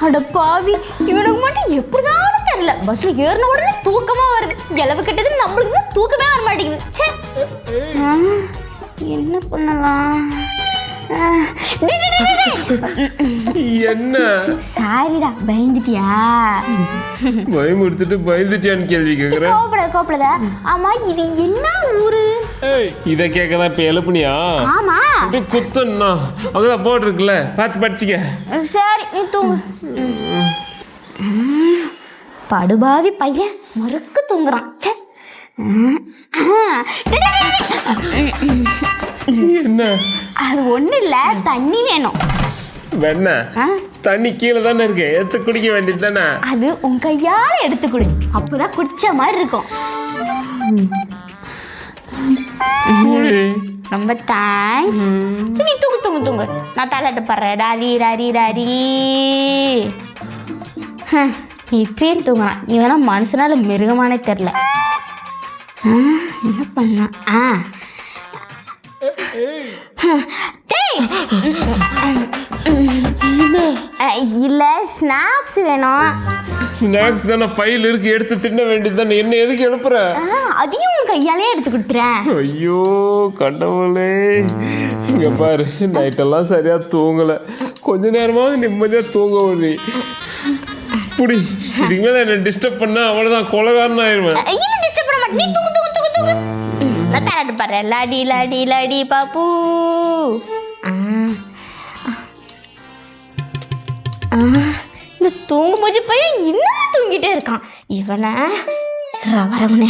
அட பாவி, இவனுக்கு மட்டும் எப்படிதான் தெரியல, பஸ்ல ஏறின உடனே தூக்கமா வருது. இளவு கட்டது நம்மளுக்கு தான் தூக்கமே வர மாட்டேங்குது. ச்சே, என்ன பண்ணலாம்? என்ன சாரிடா, பயந்துட்டியா? பயமுடுத்துட்டு பயந்துட்டியான்னு கேள்வி கேக்குறேன். கோப்படாத. ஆமா, இது என்ன ஊரு? இத கேட்கதான் இப்ப எழுப்புனியா? ஆமா, குத்தன்னா அங்கதான் போர்டு இருக்குல்ல, பார்த்து படிச்சுக்க. சரி, நீ தூங்கு. படுபாவி பையன் மறுக்க தூங்குறான். என்ன? அது ஒண்ணு இல்ல, தண்ணி வேணும். வேணா? தண்ணி கீழே தானே இருக்கு, எடுத்து குடிக்க வேண்டியது தானே. அது உன் கையால எடுத்து குடி, அப்பதான் குடிச்ச மாதிரி இருக்கும். ரொம்ப தேங்க்ஸ். நீ தூங்கு தூங்கு தூங்கு, நான் தாலாட்டு பாடுறேன். டாலி டாரி டாரி. இப்பயும் தூங்கலாம். நீ வேணா மனுஷனால மிருகமானே தெரில. என்ன பண்ண? இல்ல, ஸ்நாக்ஸ் வேணும். ஸ்நாக்ஸ் தானே பையில இருக்கு, எடுத்து தின்ன வேண்டியது தானே. என்ன எதுக்கு எழுப்புற? அதையும் உன் கையாலே எடுத்து கொடுத்துறேன். ஐயோ கடவுளே, இங்க பாரு, நைட்டெல்லாம் சரியா தூங்கல, கொஞ்ச நேரமாவது நிம்மதியா தூங்க வருது. புடி, இதுக்கு மேல என்ன டிஸ்டர்ப் பண்ணா அவ்வளவுதான், கொலகாரன் ஆயிருவேன். டிஸ்டர்ப் பண்ண மாட்டேன், நீ தூங்கு தூங்கு தூங்கு தூங்கு. நான் தாலாட்டு பாடுறேன். லாடி லாடி லாடி பாப்பு. இந்த தூங்கு போச்சு பையன் இன்னும் தூங்கிட்டே இருக்கான். இவனை வரவனே.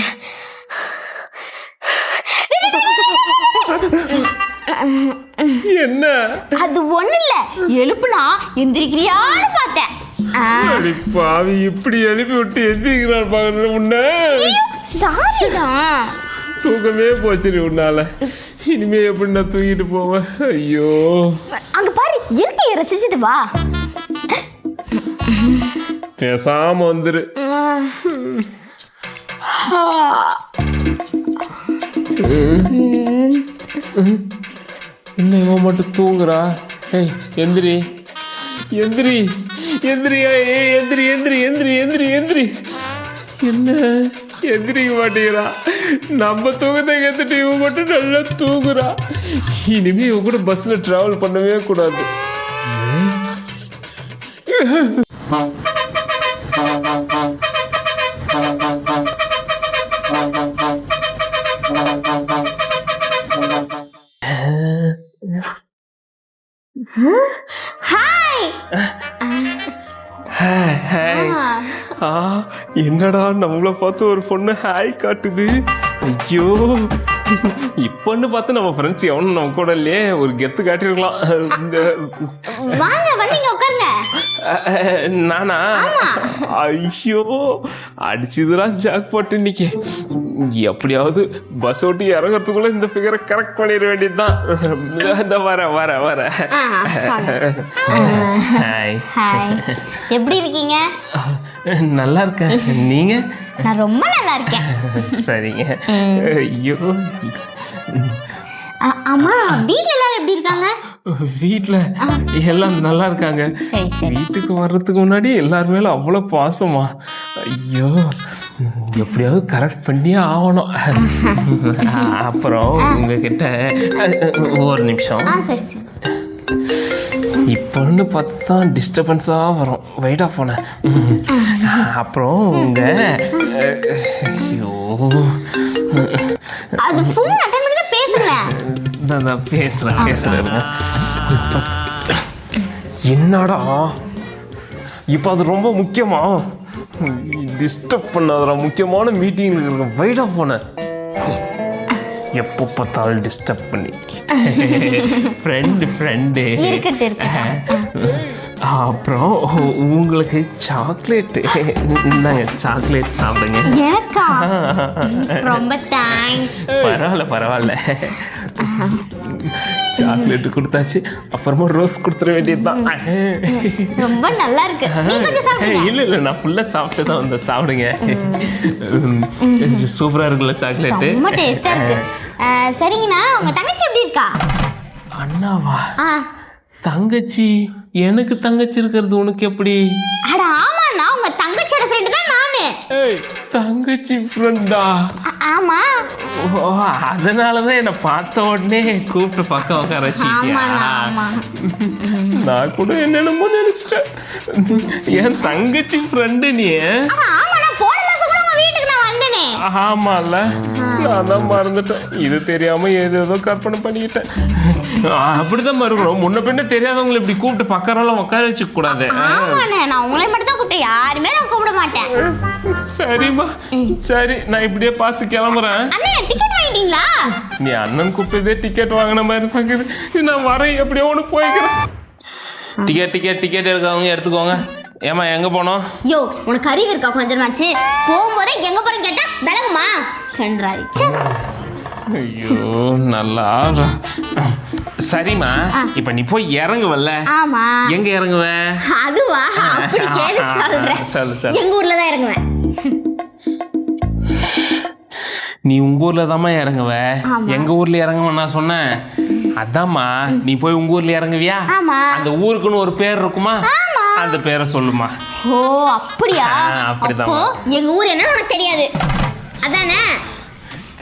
என்ன? அது ஒண்ணு இல்ல, எழுப்புனா எந்திரிக்கிறியான்னு பார்த்தேன். பாவி, இப்படி எழுப்பி விட்டு எந்திரிக்கிறான் பாக்குறது உன்ன. சாரிதான், தூக்கமே போச்சு உன்னால. இனிமே எப்படி நான் தூங்கிட்டு போவேன்? ஐயோ, அங்க பாரு, இயற்கையை ரசிச்சுட்டு வா. பேசாம வந்துரு. என்ன இவன் மட்டும் தூங்குறா? ஏய் எந்திரி எந்திரி எந்திரியா, ஏய் எந்திரி எந்திரி எந்திரி எந்திரி எந்திரி. என்ன எந்திரிக்க மாட்டேங்கிறா? நம்ம தூக்கத்தை கேத்துட்டு இவன் மட்டும் நல்லா தூங்குறா. இனிமே இவன் கூட பஸ்ல டிராவல் பண்ணவே கூடாது. என்னடா நம்மள பார்த்து ஒரு பொண்ணு ஹாய் காட்டுது. ஐயோ, இப்பன்னு பார்த்து நம்ம ஃப்ரெண்ட்ஸ் எவனும் நம்ம கூட இல்லையே, ஒரு கெத்து காட்டிருக்கலாம். நானா? ஐயோ, அடிச்சுதுடா ஜாக் போட்டு இன்னைக்கு. எப்படியாவது பஸ் ஓட்டி இறங்கறதுக்குள்ள இந்த ஃபிகரை கரெக்ட் பண்ணிட வேண்டியதுதான். இந்த வர வர வர. எப்படி இருக்கீங்க? நல்லா இருக்கேன், நீங்க? நான் ரொம்ப நல்லா இருக்கேன். சரிங்க. ஐயோ, ஆமா, வீட்ல எல்லாரும் எப்படி இருக்காங்க? வீட்ல எல்லாம் நல்லா இருக்காங்க. வீட்டுக்கு வர்றதுக்கு முன்னாடி எல்லாரும் மேல அவ்வளவு பாசமா. ஐயோ, எப்படியாவது கரெக்ட் பண்ணியே ஆகணும். அப்புறம் உங்ககிட்ட ஒரு நிமிஷம். இப்போன்னு பார்த்தா டிஸ்டர்பன்ஸாக வரும், வெயிட் ஆஃப் பண்ண. அப்புறம் உங்க ஐயோ, அது ஃபோன் அட்டெண்ட் பண்ணி தான் பேசுறேன். நான் பேசுறேன். என்னடா இப்போ அது ரொம்ப முக்கியமா? டிஸ்டர்ப் பண்ணாதடா, முக்கியமான மீட்டிங் இருக்கு, வெயிட் ஆஃப் பண்ண. எப்போ பார்த்தாலும் டிஸ்டர்ப் பண்ணி. ஃப்ரெண்டு அப்புறம் உங்களுக்கு சாக்லேட் இந்தாங்க, சாக்லேட் சாப்பிடுங்க. எனக்கா? ரொம்ப தேங்க்ஸ். பரவாயில்ல. சாக்லேட் கொடுத்தாச்சு, அப்புறமா ரோஸ் கொடுத்துட வேண்டியதுதான். ரொம்ப நல்லா இருக்கு. இல்ல நான் ஃபுல்லா சாப்பிட்டு தான் வந்தேன். சாப்பிடுங்க. சூப்பரா இருக்குல்ல சாக்லேட்? ரொம்ப டேஸ்டா இருக்கு. சரிங்கண்ணா, உங்க தங்கச்சி எப்படி இருக்கா? அண்ணாவா? தங்கச்சி எனக்கு தங்கச்சி இருக்கிறது உனக்கு எப்படி? அட ஆமாண்ணா, உங்க தங்கச்சியோட ஃப்ரெண்டு தான் நானு. தங்கச்சி ஃப்ரெண்டா? ஆமா. ஓ, அதனாலதான் என்ன பார்த்த உடனே கூப்பிட்டு பக்கம் உட்கார வச்சிருக்கியா? நான் கூட என்னென்னமோ நினைச்சிட்டேன். என் தங்கச்சி ஃப்ரெண்டு நீ? ஆமால, நான் தான் மறந்துட்டேன். இது தெரியாம ஏதோ கற்பனை பண்ணிக்கிட்டேன். அப்படிதான் மறுக்கணும். முன்ன பின்ன தெரியாதவங்களை இப்படி கூப்பிட்டு பக்கரெல்லாம் உட்கார வச்சுக்க கூடாது. நான் உங்களை மட்டும் தான் கூப்பிட்டேன், யாருமே நான் கூப்பிட மாட்டேன். சரிம்மா, சரி, நான் இப்படியே பார்த்து கிளம்புறேன். டிக்கெட் வாங்கிட்டீங்களா? நீ அண்ணன் கூப்பிட்டதே டிக்கெட் வாங்கின மாதிரி தாக்குது. நான் வரேன், எப்படியோ ஒன்று போய்க்கிறேன். டிக்கெட் எடுக்காதவங்க எடுத்துக்கோங்க. ஏமா எங்க போனோம்? யோ, உனக்கு அறிவு இருக்கா கொஞ்சமாச்சு? போகும்போதே எங்க போறேன்னு கேட்டா விலகுமா கன்றாரி. ஐயோ, நல்லா. சரிம்மா, இப்ப நீ போய் இறங்குவல்ல? ஆமா. எங்க இறங்குவ? அதுவா, அப்படி கேளு சொல்றேன். சொல்லு. எங்க ஊர்ல தான் இறங்குவேன். நீ உங்க ஊர்ல தாம்மா இறங்குவ? எங்க ஊர்ல இறங்குவேன் நான் சொன்னேன். அதாம்மா, நீ போய் உங்க ஊர்ல இறங்குவியா? அந்த ஊருக்குன்னு ஒரு பேர் இருக்குமா? அந்த பேரை சொல்லுமா. ஓ, அப்படியா? அப்படிதான். எங்க ஊர் என்னன்னு உனக்கு தெரியாது அதானே?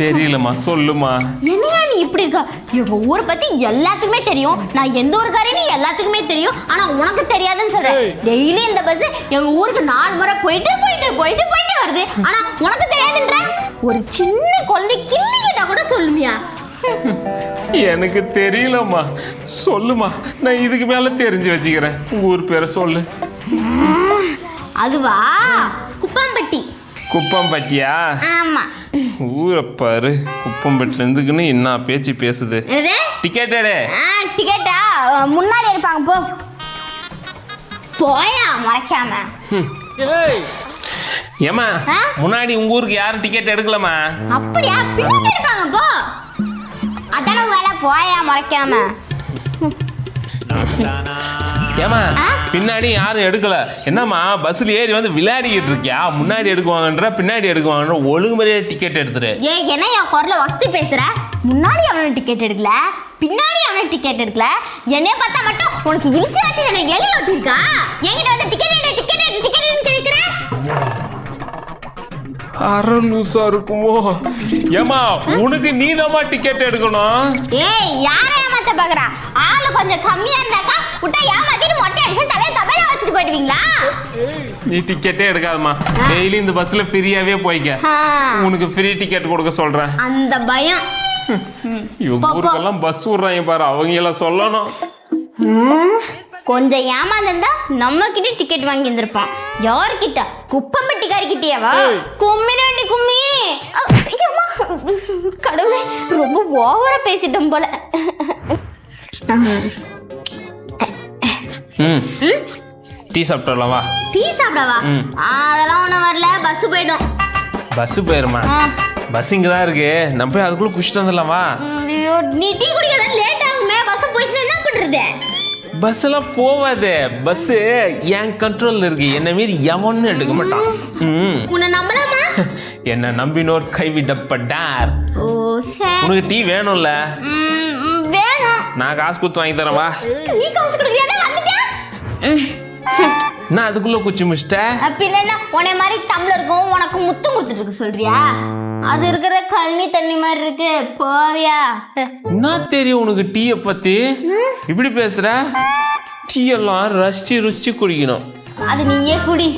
தெரியலம்மா, சொல்லுமா. என்னையா நீ இப்படி இருக்க? எங்க ஊரை பத்தி எல்லாத்துக்குமே தெரியும். நான் எந்த ஊருக்காரன்னு எல்லாத்துக்குமே தெரியும். ஆனா உனக்கு தெரியாதுன்னு சொல்றேன். டெய்லி இந்த பஸ் எங்க ஊருக்கு 4 முறை போயிட்டு வருது. ஆனா உனக்கு தெரியாதுன்ற? ஒரு சின்ன குழந்தை கிள்ளி கேட்டா கூட சொல்லுமியா? எனக்கு தெரியலம்மா, சொல்லுமா. நான் இதுக்கு மேல தெரிஞ்சு வச்சுக்கிறேன். உங்க ஊர் பேரை சொல்லு. அதுவா, குப்பம்பட்டி. குப்பம்பட்டியா? ஆமா. ஊரை பாரு, குப்பம்பட்டில இருந்துக்குன்னு என்ன பேச்சு பேசுது. டிக்கெட்டே? டிக்கெட்டா முன்னாடி இருப்பாங்க, போ. போயா மறைக்காம. ஏமா, முன்னாடி உங்க ஊருக்கு யாரும் டிக்கெட் எடுக்கலமா? அப்படியா? பின்னாடி இருப்பாங்க, போ. அதான வேலை, போயா மறைக்காம. ஏமா, பின்னாடி யாரும் எடுக்கல. என்னம்மா பஸ்ல ஏறி வந்து விளையாடிக்கிட்டு இருக்கியா? முன்னாடி எடுக்குவாங்கன்ற, பின்னாடி எடுக்குவாங்கன்ற, ஒழுங்குமுறையா டிக்கெட் எடுத்துரு. என்ன என் குரல வசதி பேசுற? முன்னாடி அவனை டிக்கெட் எடுக்கல, பின்னாடி அவனை டிக்கெட் எடுக்கல. என்னைய பார்த்தா மட்டும் உனக்கு இழிச்சு வச்சு என்ன எலி ஓட்டிருக்கா? என்கிட்ட வந்து டிக்கெட் கேட்கிற? அரலூசா இருக்குமோ? ஏமா, உனக்கு நீதாம்மா டிக்கெட் எடுக்கணும். யாரை ஏமாத்த பாக்குறா? ஆளு கொஞ்சம் கம்மியா இருந்தாக்கா விட்டா ஏமாத்திட்டு மொட்டை அடிச்சு தலையை தபையில வச்சுட்டு போயிடுவீங்களா? நீ டிக்கெட்டே எடுக்காதம்மா. டெய்லி இந்த பஸ்ல ஃப்ரீயாவே போய்க்க. உனக்கு ஃப்ரீ டிக்கெட் கொடுக்க சொல்றேன். அந்த பயம். ஊருக்கெல்லாம் பஸ் விடுறாங்க பாரு, அவங்க எல்லாம் சொல்லணும். கொஞ்சம் ஏமாந்தா நம்ம கிட்ட டிக்கெட் வாங்கி இருந்திருப்பான். யார்கிட்ட? குப்பம்பட்டிக்காரிக்கிட்டேவா? கும்மினாண்டி கும்மி. கடவுளே, ரொம்ப ஓவரா பேசிட்டோம் போல. டீ சாப்பிட்டோம்லவா? டீ சாப்பிடவா? அதெல்லாம் ஒன்றும் வரல, பஸ் போயிடும். பஸ் போயிருமா? பஸ் இங்கே தான் இருக்கு. நம்ம போய் அதுக்குள்ள குடிச்சிட்டு வந்துடலாமா? நீ டீ குடிக்கிறதா லேட் ஆகுமே. பஸ் போயிடுச்சுன்னா என்ன பண்றது? பஸ் எல்லாம் போவாது. பஸ் என் கண்ட்ரோல்ல இருக்கு. என்ன மீறி எவனும் எடுக்க மாட்டான். உன்னை நம்பலாமா? என்ன நம்பினோர் கைவிடப்பட்டார். ஓ சரி. உனக்கு டீ வேணும்ல? வேணும். நான் காசு கொடுத்து வாங்கி தரேன், வா. நீ காசு கொடுக்கறியா? வந்துட்டேன். நான் அதுக்குள்ள குச்சி முடிச்சிட்டேன். பின்ன உன்னை மாதிரி டம்ளருக்கும் உனக்கு முத்தம் கொடுத்துட்டு இருக்கு சொல்றியா? அது இருக்கிற கழனி தண்ணி மாதிரி இருக்கு, போறியா? என்ன தெரியும் உனக்கு டீயை பத்தி? இப்படி பேசுற? டீ எல்லாம் ரசிச்சு குடிக்கணும். அது நீயே குடி.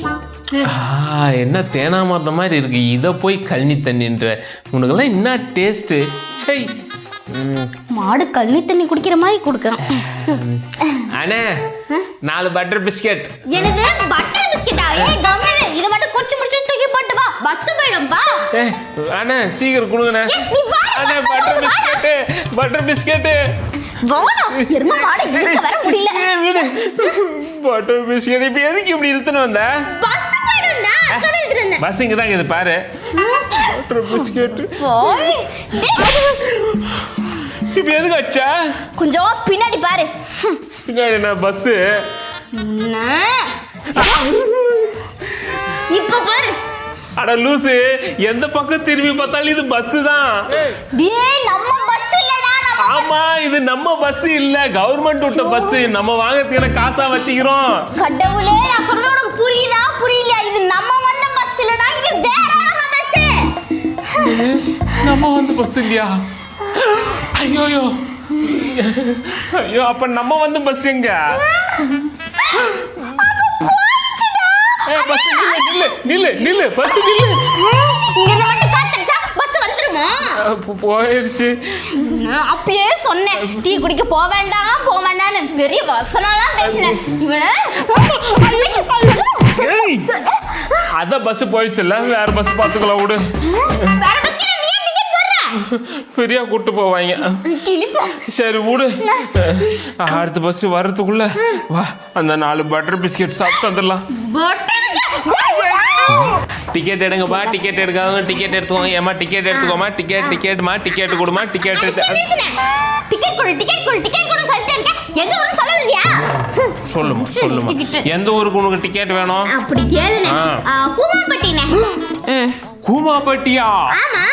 என்ன தேனாமரத்த மாதிரி இருக்கு. இதை போய் கழனி தண்ணின்ற. உனக்கெல்லாம் என்ன டேஸ்ட்? சை, மாடு கழனி தண்ணி குடிக்கிற மாதிரி குடுக்குறான். அண்ணே, 4 பட்டர் பிஸ்கெட். எனக்கு பட்டர் பிஸ்கெட்டா? கம்மியா இத மட்டும் குச்சி முடிச்சு தூக்கி போட்டு வா, பஸ் போய்டும் பா. அண்ணே, சீக்கிரம் கொடுங்கண்ணே. அண்ணே, பட்டர் பிஸ்கெட். வாடா, எருமை மாடு இழுக்க வர முடியல. விடு. பட்டர் பிஸ்கெட் இப்ப எதுக்கு இப்படி இழுத்துன்னு வந்த? பஸ் போய்டும்டா, அங்க இழுத்துட்டு வந்தேன். பஸ் இங்க தான் இது பாரு. Butter biscuit. ஓய். இப்ப எதுக்கு அச்சா? கொஞ்சம் பின்னாடி பாரு. பின்னாடி என்ன பஸ்? இப்ப பாரு. அட லூசு, எந்த பக்கம் திரும்பி பார்த்தாலும் இது பஸ் தான். டேய், நம்ம பஸ் இல்லடா. நம்ம இல்லம்மா, இது நம்ம பஸ் இல்ல, கவர்மெண்ட் விட்ட பஸ். நம்ம வாங்கறதுக்கு காசா வச்சுக்கிறோம். கடவுளே, நான் சொல்றது உனக்கு புரியுதா புரியலையா? இது நம்ம வந்த பஸ் இல்லடா, இது வேற ஆளுங்க பஸ். நம்ம வந்து பஸ் இல்லையா? ஐயோ ஐயோ, அப்ப நம்ம வந்து பஸ் எங்க? பஸ் நில்லு பஸ் நில்லு. இங்க மட்டும் காத்துச்சா பஸ் வந்துருமா? போயிருச்சு. அப்பயே சொன்னேன் டீ குடிக்க போக வேண்டாம்னு பெரிய வசனம்லாம் பேசினேன். அத பஸ் போயிடுச்சுல்ல, வேற பஸ் பாத்துக்கலாம் விடு. வேற பஸ்க்கு நீ டிக்கெட் போடுற? பெரியா கூட்டு போவாங்க. சரி விடு. அடுத்த பஸ் வர்றதுக்குள்ள வா, அந்த 4 பட்டர் பிஸ்கெட் சாப்பிட்டு வந்துடலாம். டிக்கெட் எடுங்கப்பா, டிக்கெட் எடுக்காதவங்க டிக்கெட் எடுத்துக்கோங்க. ஏமா டிக்கெட் எடுத்துக்கோமா, டிக்கெட்மா, டிக்கெட் கொடுமா, டிக்கெட் எடுத்து டிக்கெட் கொடு சொல்லிட்டே இருக்கேன். எங்க ஊரு சொல்லலையா? சொல்லுமா எந்த ஊருக்கு உனக்கு டிக்கெட் வேணும்? அப்படி கேளுனே. கூமாப்பட்டினே. கூமாப்பட்டியா? ஆமா.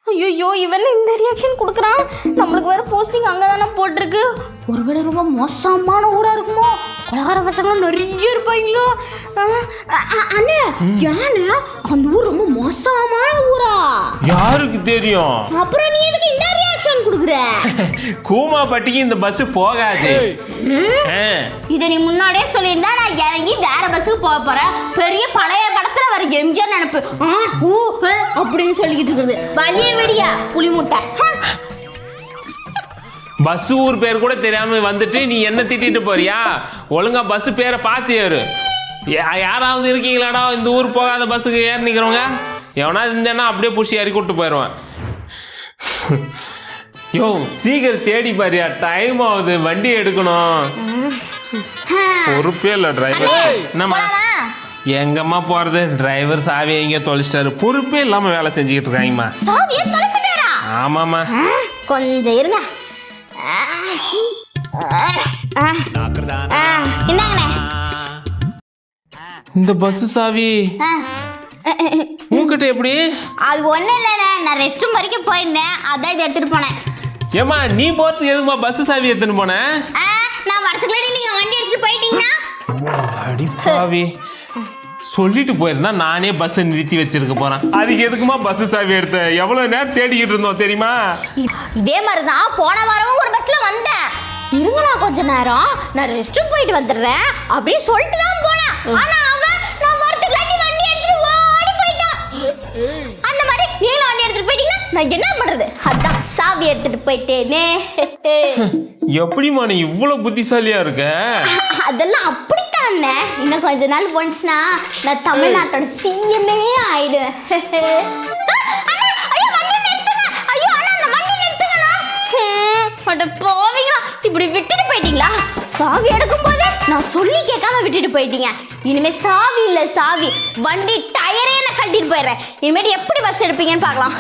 ஐயோ, இவன் இந்த ரியாக்ஷன் கொடுக்குறான். நம்மளுக்கு வேற போஸ்டிங் அங்கதானே போட்டிருக்கு. ஒருவேளை ரொம்ப மோசமான ஊரா இருக்குமோ? கொலகார பசங்களும் நிறைய இருப்பாங்களோ? அண்ணே, ஏன்னா அந்த ஊர் ரொம்ப மோசமான ஊரா? யாருக்கு தெரியும்? அப்புறம் நீ எதுக்கு இந்த ரியாக்ஷன் கொடுக்குற? கூமாப்பட்டிக்கு இந்த பஸ் போகாது. இதை நீ முன்னாடியே சொல்லியிருந்தா நான் இறங்கி வேற பஸ்ஸுக்கு போக போறேன். பெரிய பழைய படத்துல வர எம்ஜிஆர் நினைப்பு அப்படின்னு சொல்லிக்கிட்டு இருக்குது. வலிய வெடியா புளி முட்டை. பஸ் ஊர் பேர் கூட தெரியாம வந்துட்டு நீ என்ன திட்டிட்டு போறியா? ஒழுங்கா பஸ் பேரை பார்த்து ஏறு. யாராவது இருக்கீங்களாடா இந்த ஊர் போகாத பஸ்ஸுக்கு ஏறி நிக்கிறவங்க? எவனா இருந்தேன்னா அப்படியே புஷி ஏறி கூட்டு போயிடுவேன். யோ, சீக்கிரம் தேடி பாரியா, டைம் ஆகுது, வண்டி எடுக்கணும். பொறுப்பே இல்லை டிரைவர். என்னம்மா எங்கம்மா போறது? டிரைவர் சாவியை எங்க தொலைச்சிட்டாரு. பொறுப்பே இல்லாம வேலை செஞ்சுக்கிட்டு இருக்காங்கம்மா. சாவியை தொலைச்சிட்டாரா? ஆமாம்மா. கொஞ்சம் இருங்க. இந்தாங்கண்ணே. இந்த பஸ் சாவி உங்ககிட்ட எப்படி? அது ஒண்ணும் இல்லைண்ணே, நான் ரெஸ்ட் ரூம் வரைக்கும் போயிருந்தேன், அதான் இதை எடுத்துட்டு போனேன். ஏமா நீ போறதுக்கு எதுமா பஸ் சாவி எடுத்துன்னு போன? நான் வரதுக்குள்ள நீங்க வண்டி எடுத்துட்டு போயிட்டீங்கன்னா? அடி பாவி, சொல்லிட்டு போயிருந்தா நானே பஸ் நிறுத்தி வச்சிருக்க போறேன். அதுக்கு எதுக்குமா பஸ் சாவி எடுத்த? எவ்வளவு நேரம் தேடிக்கிட்டு இருந்தோம் தெரியுமா? இதே மாதிரிதான் போன வாரமும் ஒரு பஸ்ல வந்தேன். இருங்க, நான் கொஞ்ச நேரம் நான் ரெஸ்ட் ரூம் போயிட்டு வந்துடுறேன் அப்படின்னு சொல்லிட்டு தான் போனேன். ஆனா அவன் நான் வரதுக்குள்ள நீ வண்டி எடுத்துட்டு ஓடி போயிட்டான். அந்த மாதிரி நீங்களும் வண்டி எடுத்துட்டு போயிட்டீங்கன்னா நான் என்ன பண்றது? அதான் சாவி எடுத்துட்டு போயிட்டேனே. எப்படிமா நீ இவ்வளவு புத்திசாலியா இருக்க? அதெல்லாம் அப்படித்தானே. இன்னும் கொஞ்ச நாள் போனுச்சுன்னா நான் தமிழ்நாட்டோட சிஎம்ஏ ஆயிடுவேன். இப்படி விட்டுட்டு போயிட்டீங்களா? சாவி எடுக்கும் போதே நான் சொல்லி கேட்காம விட்டுட்டு போயிட்டீங்க. இனிமே சாவி இல்ல சாவி, வண்டி டயரே நான் கழட்டிட்டு போயிடுறேன். இனிமேட்டு எப்படி பஸ் எடுப்பீங்கன்னு பார்க்கலாம்.